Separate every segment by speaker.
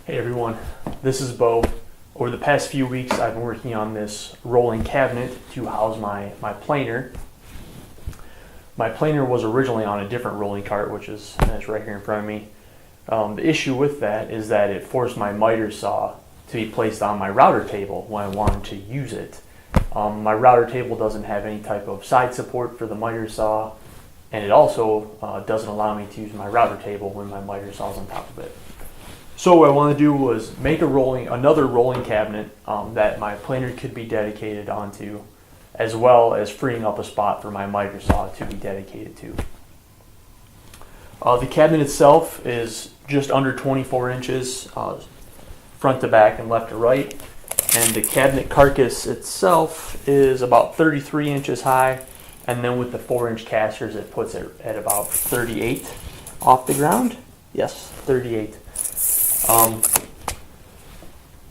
Speaker 1: Hey everyone, this is Bo. Over the past few weeks I've been working on this rolling cabinet to house my planer. My planer was originally on a different rolling cart, which is right here in front of me. The issue with that is that it forced my miter saw to be placed on my router table when I wanted to use it. My router table doesn't have any type of side support for the miter saw, and it also doesn't allow me to use my router table when my miter saw is on top of it. So what I wanted to do was make another rolling cabinet that my planer could be dedicated onto, as well as freeing up a spot for my miter saw to be dedicated to. The cabinet itself is just under 24 inches, front to back and left to right, and the cabinet carcass itself is about 33 inches high, and then with the 4-inch casters it puts it at about 38 off the ground. Yes, 38.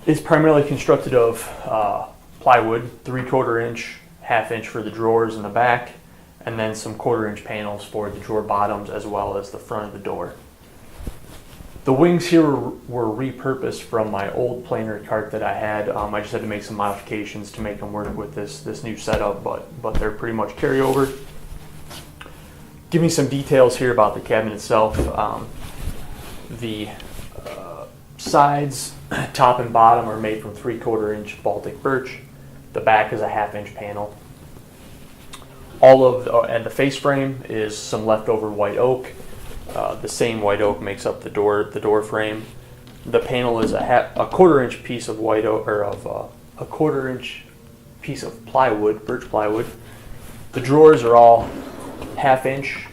Speaker 1: It's primarily constructed of plywood, 3/4 inch, 1/2 inch for the drawers in the back, and then some 1/4 inch panels for the drawer bottoms as well as the front of the door. The wings here were repurposed from my old planer cart that I had. I just had to make some modifications to make them work with this new setup, but they're pretty much carryover. Giving some details here about the cabinet itself. The sides, top and bottom, are made from 3/4 inch Baltic birch. The back is a 1/2 inch panel. And the face frame is some leftover white oak. The same white oak makes up the door frame. The panel is a 1/4 inch piece of white oak, or of a 1/4 inch piece of plywood, birch plywood. The drawers are all 1/2 inch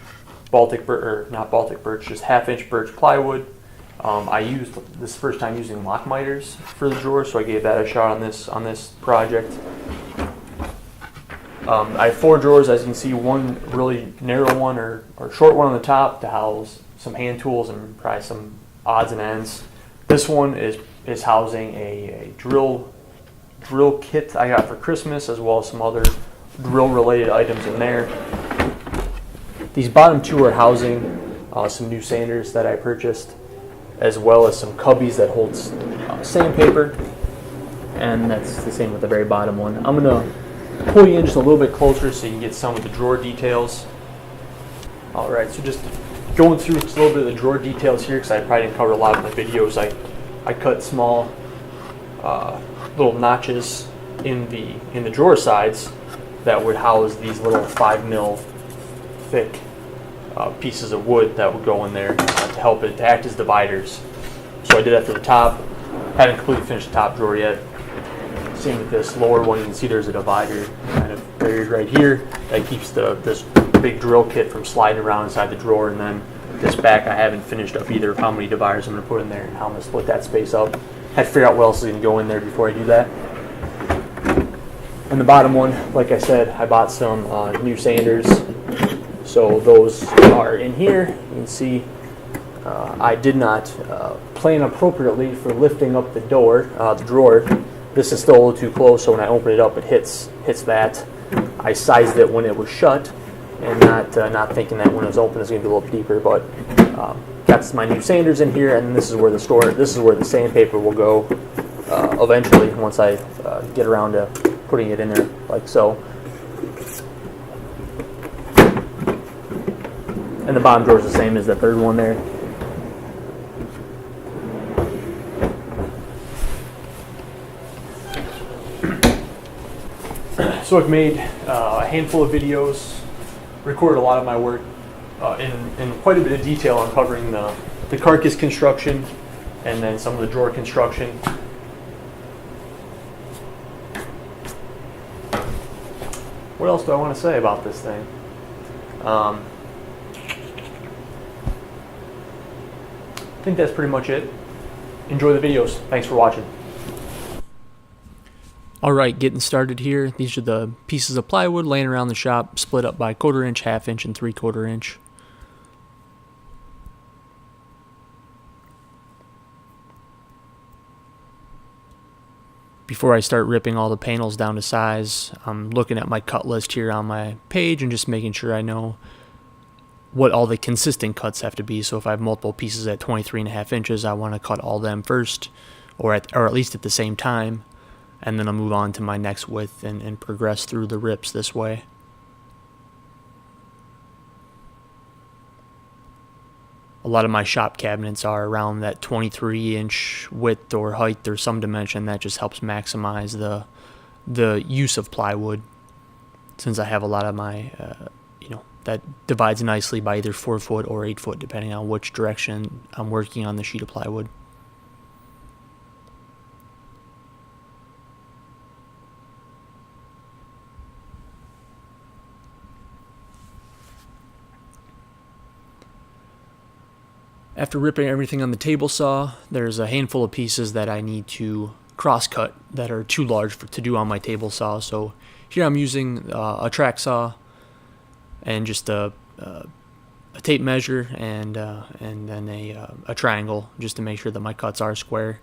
Speaker 1: Baltic birch, or not Baltic birch, just 1/2 inch birch plywood. I used this first time using lock miters for the drawers, so I gave that a shot on this project. I have 4 drawers, as you can see, one really narrow one or short one on the top to house some hand tools and probably some odds and ends. This one is housing a drill kit I got for Christmas, as well as some other drill related items in there. These bottom 2 are housing some new sanders that I purchased, as well as some cubbies that hold sandpaper, and that's the same with the very bottom one. I'm going to pull you in just a little bit closer so you can get some of the drawer details. Alright, so just going through just a little bit of the drawer details here, because I probably didn't cover a lot in the videos. I cut small little notches in the drawer sides that would house these little 5mm thick pieces of wood that would go in there to act as dividers. So I did that for the top. Haven't completely finished the top drawer yet. Same with this lower one. You can see there's a divider kind of buried right here that keeps this big drill kit from sliding around inside the drawer. And then this back, I haven't finished up either of how many dividers I'm going to put in there and how I'm going to split that space up. Had to figure out what else is going to go in there before I do that. And the bottom one, like I said, I bought some new sanders. So those are in here. You can see I did not plan appropriately for lifting up the drawer. This is still a little too close, so when I open it up, it hits that. I sized it when it was shut, and not thinking that when it was open, it's going to be a little deeper. But got my new sanders in here, and this is where the sandpaper will go eventually once I get around to putting it in there, like so. And the bottom drawer is the same as the third one there. So I've made a handful of videos, recorded a lot of my work in quite a bit of detail on covering the carcass construction and then some of the drawer construction. What else do I want to say about this thing? I think that's pretty much it. Enjoy the videos. Thanks for watching.
Speaker 2: Alright, getting started here. These are the pieces of plywood laying around the shop, split up by 1/4 inch, 1/2 inch, and 3/4 inch. Before I start ripping all the panels down to size, I'm looking at my cut list here on my page and just making sure I know what all the consistent cuts have to be. So if I have multiple pieces at 23.5 inches, I want to cut all them first, or at least at the same time, and then I'll move on to my next width and progress through the rips this way. A lot of my shop cabinets are around that 23-inch width or height or some dimension. That just helps maximize the use of plywood, since I have a lot of my that divides nicely by either 4 foot or 8 foot, depending on which direction I'm working on the sheet of plywood. After ripping everything on the table saw, there's a handful of pieces that I need to cross cut that are too large to do on my table saw. So here I'm using a track saw and just a tape measure and then a triangle, just to make sure that my cuts are square.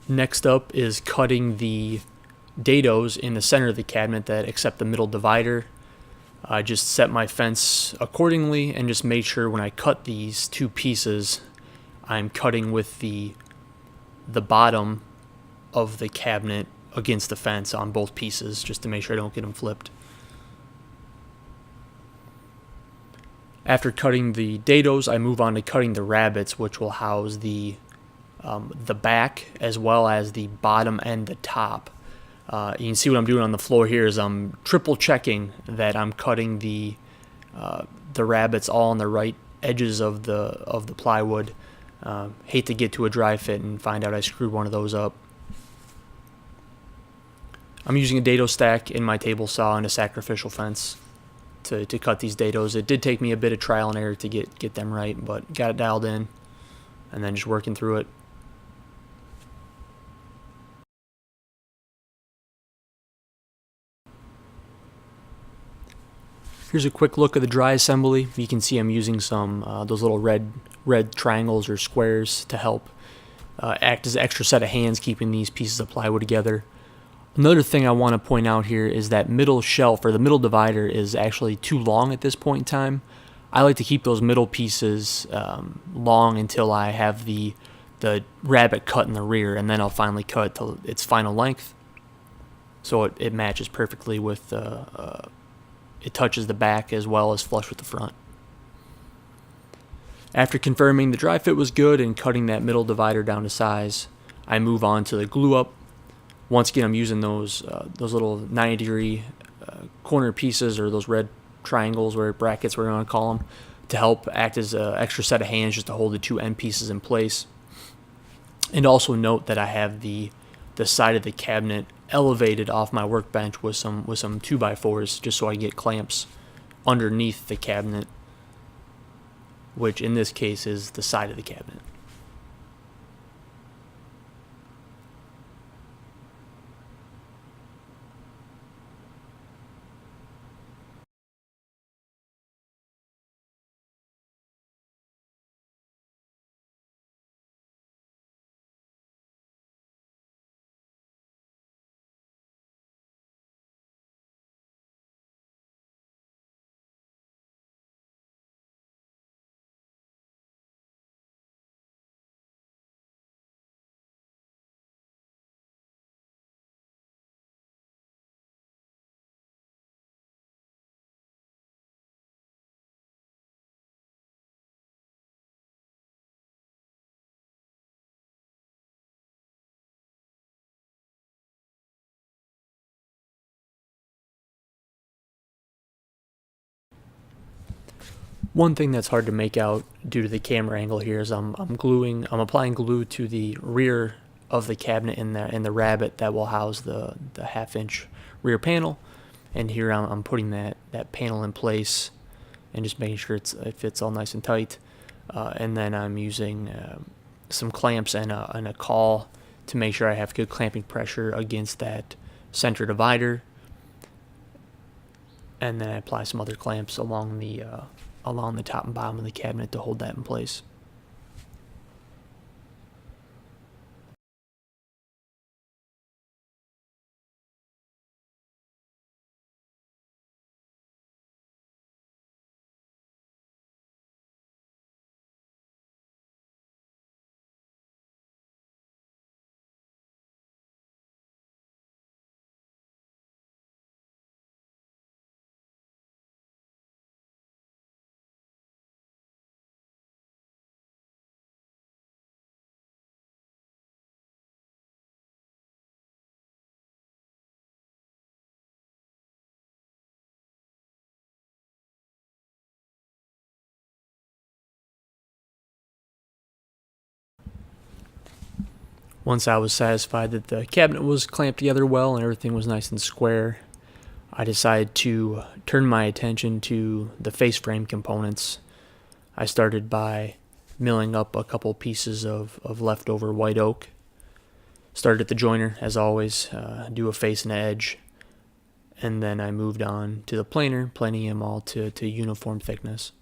Speaker 2: Next up is cutting the dados in the center of the cabinet that accept the middle divider. I just set my fence accordingly and just made sure when I cut these two pieces, I'm cutting with the bottom of the cabinet against the fence on both pieces, just to make sure I don't get them flipped. After cutting the dados, I move on to cutting the rabbets, which will house the back as well as the bottom and the top. You can see what I'm doing on the floor here is I'm triple checking that I'm cutting the rabbets all on the right edges of the plywood. Hate to get to a dry fit and find out I screwed one of those up. I'm using a dado stack in my table saw and a sacrificial fence to cut these dados. It did take me a bit of trial and error to get them right, but got it dialed in and then just working through it. Here's a quick look at the dry assembly. You can see I'm using some those little red triangles or squares to help act as an extra set of hands keeping these pieces of plywood together. Another thing I want to point out here is that middle shelf, or the middle divider, is actually too long at this point in time. I like to keep those middle pieces long until I have the rabbet cut in the rear, and then I'll finally cut to its final length, so it matches perfectly with it touches the back as well as flush with the front. After confirming the dry fit was good and cutting that middle divider down to size, I move on to the glue up. Once again, I'm using those little 90-degree corner pieces, or those red triangles or brackets, we're going to call them, to help act as an extra set of hands just to hold the two end pieces in place. And also note that I have the side of the cabinet elevated off my workbench with some 2x4s, just so I get clamps underneath the cabinet, which in this case is the side of the cabinet. One thing that's hard to make out due to the camera angle here is I'm applying glue to the rear of the cabinet in the rabbet that will house the 1/2 inch rear panel, And here I'm putting that panel in place and just making sure it fits all nice and tight. And then I'm using some clamps and a caul to make sure I have good clamping pressure against that center divider. And then I apply some other clamps along the top and bottom of the cabinet to hold that in place. Once I was satisfied that the cabinet was clamped together well and everything was nice and square, I decided to turn my attention to the face frame components. I started by milling up a couple pieces of leftover white oak. Started at the joiner, as always, do a face and edge, and then I moved on to the planer, planing them all to uniform thickness.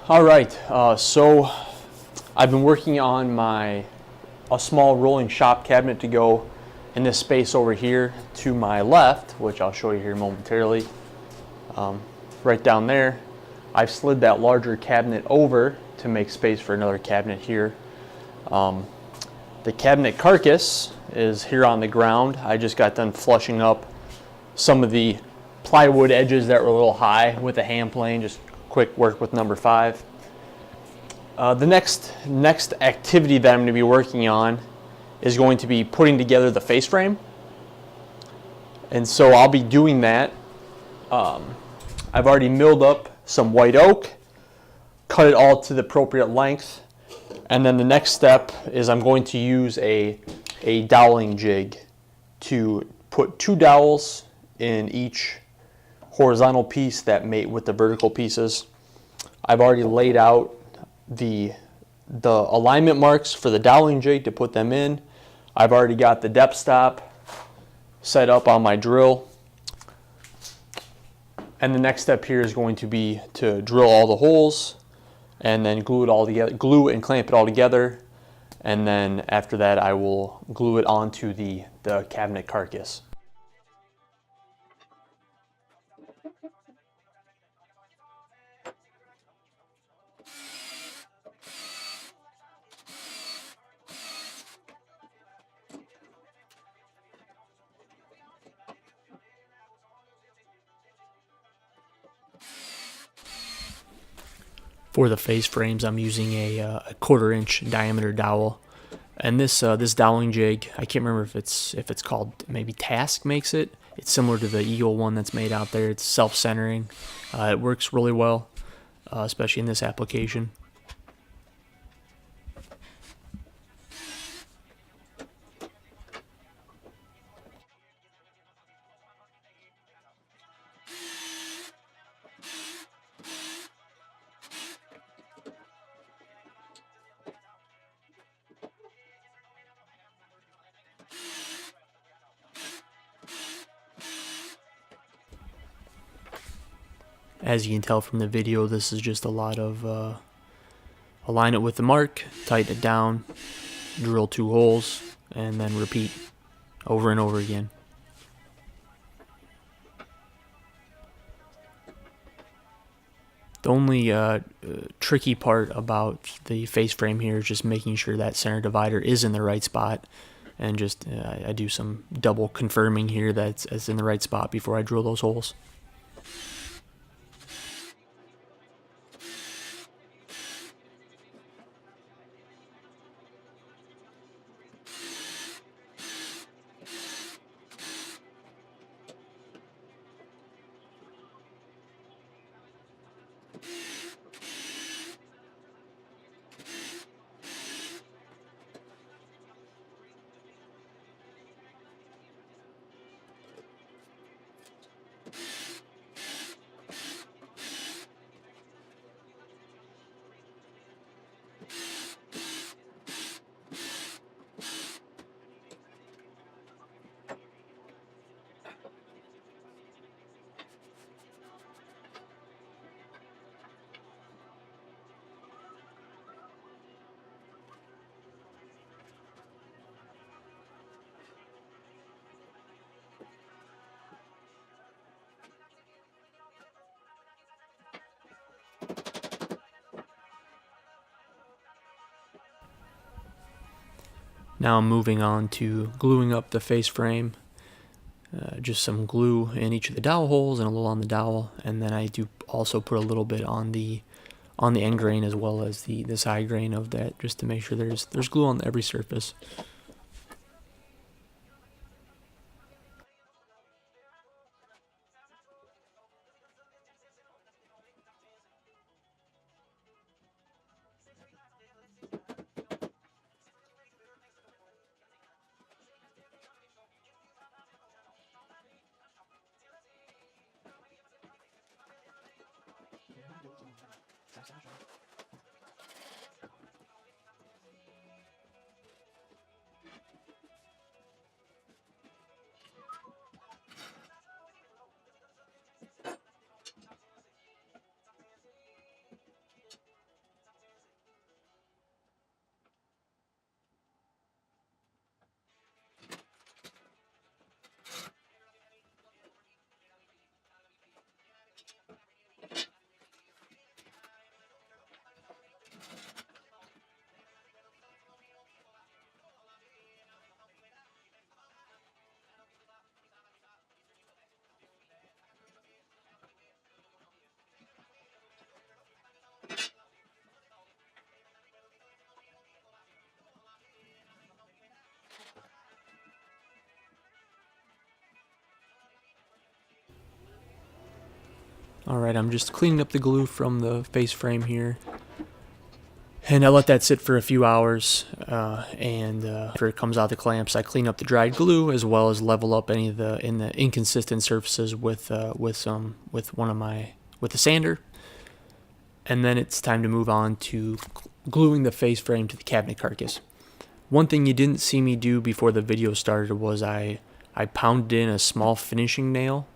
Speaker 2: All right, so I've been working on a small rolling shop cabinet to go in this space over here to my left, which I'll show you here momentarily. Right down there, I've slid that larger cabinet over to make space for another cabinet here. The cabinet carcass is here on the ground. I just got done flushing up some of the plywood edges that were a little high with a hand plane, just quick work with number 5. The next activity that I'm going to be working on is going to be putting together the face frame. And so I'll be doing that. I've already milled up some white oak, cut it all to the appropriate length, and then the next step is I'm going to use a doweling jig to put 2 dowels in each horizontal piece that mate with the vertical pieces. I've already laid out the alignment marks for the doweling jig to put them in. I've already got the depth stop set up on my drill. And the next step here is going to be to drill all the holes and then glue it all together, glue and clamp it all together. And then after that I will glue it onto the cabinet carcass. For the face frames, I'm using a 1/4 inch diameter dowel, and this doweling jig, I can't remember if it's called, maybe Task makes it. It's similar to the Eagle one that's made out there. It's self-centering. It works really well, especially in this application. As you can tell from the video, this is just a lot of align it with the mark, tighten it down, drill 2 holes, and then repeat over and over again. The only tricky part about the face frame here is just making sure that center divider is in the right spot, and just I do some double confirming here that it's in the right spot before I drill those holes. Now I'm moving on to gluing up the face frame. Just some glue in each of the dowel holes and a little on the dowel, and then I do also put a little bit on the end grain as well as the side grain of that, just to make sure there's glue on every surface. Alright, I'm just cleaning up the glue from the face frame here. And I let that sit for a few hours, and after it comes out the clamps, I clean up the dried glue as well as level up any of the inconsistent surfaces with the sander. And then it's time to move on to gluing the face frame to the cabinet carcass. One thing you didn't see me do before the video started was I pounded in a small finishing nail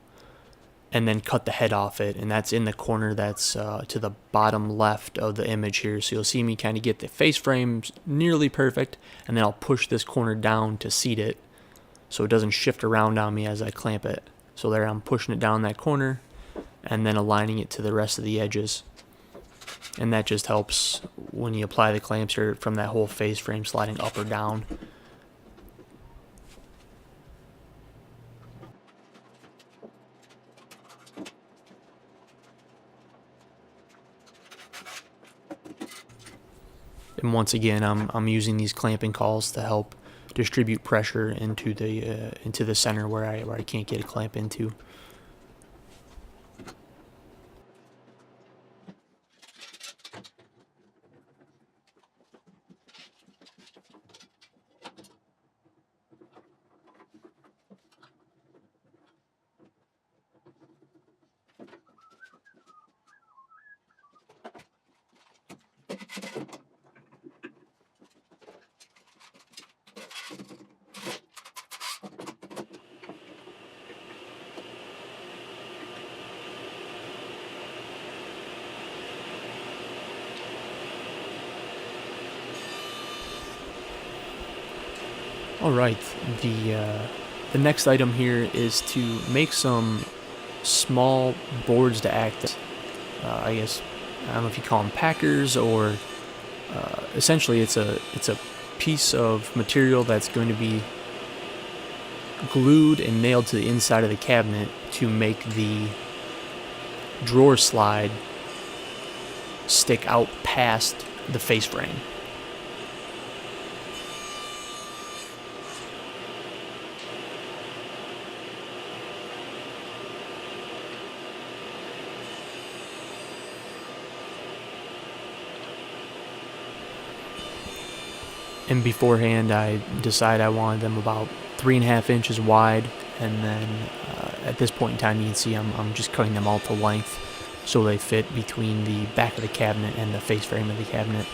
Speaker 2: and then cut the head off it, and that's in the corner that's to the bottom left of the image here. So you'll see me kind of get the face frame nearly perfect, and then I'll push this corner down to seat it so it doesn't shift around on me as I clamp it. So there I'm pushing it down that corner and then aligning it to the rest of the edges. And that just helps when you apply the clamps here from that whole face frame sliding up or down. And once again, I'm using these clamping cauls to help distribute pressure into the center where I can't get a clamp into. Alright, the next item here is to make some small boards to act as, I guess, I don't know if you call them packers, or essentially it's a piece of material that's going to be glued and nailed to the inside of the cabinet to make the drawer slide stick out past the face frame. And beforehand, I decided I wanted them about 3.5 inches wide, and then at this point in time, you can see I'm just cutting them all to length so they fit between the back of the cabinet and the face frame of the cabinet.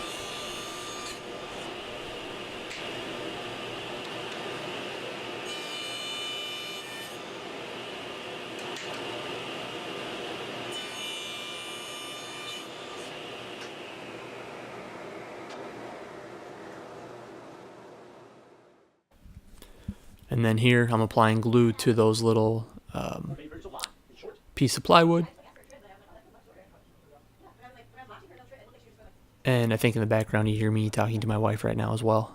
Speaker 2: And then here I'm applying glue to those little piece of plywood. And I think in the background you hear me talking to my wife right now as well.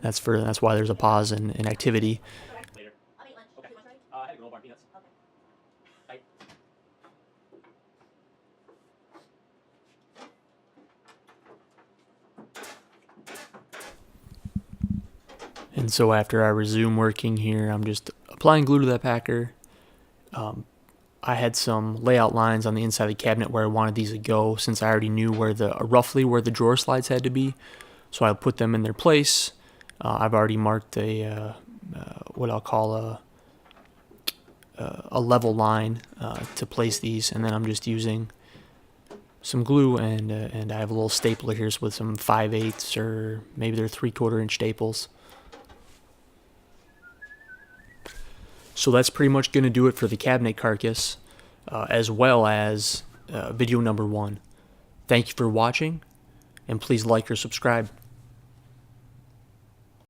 Speaker 2: That's why there's a pause in activity. And so after I resume working here, I'm just applying glue to that packer. I had some layout lines on the inside of the cabinet where I wanted these to go, since I already knew roughly where the drawer slides had to be. So I put them in their place. I've already marked what I'll call a level line to place these, and then I'm just using some glue, and I have a little stapler here with some 5/8 or maybe they're 3/4 inch staples. So that's pretty much going to do it for the cabinet carcass, as well as video number 1. Thank you for watching, and please like or subscribe.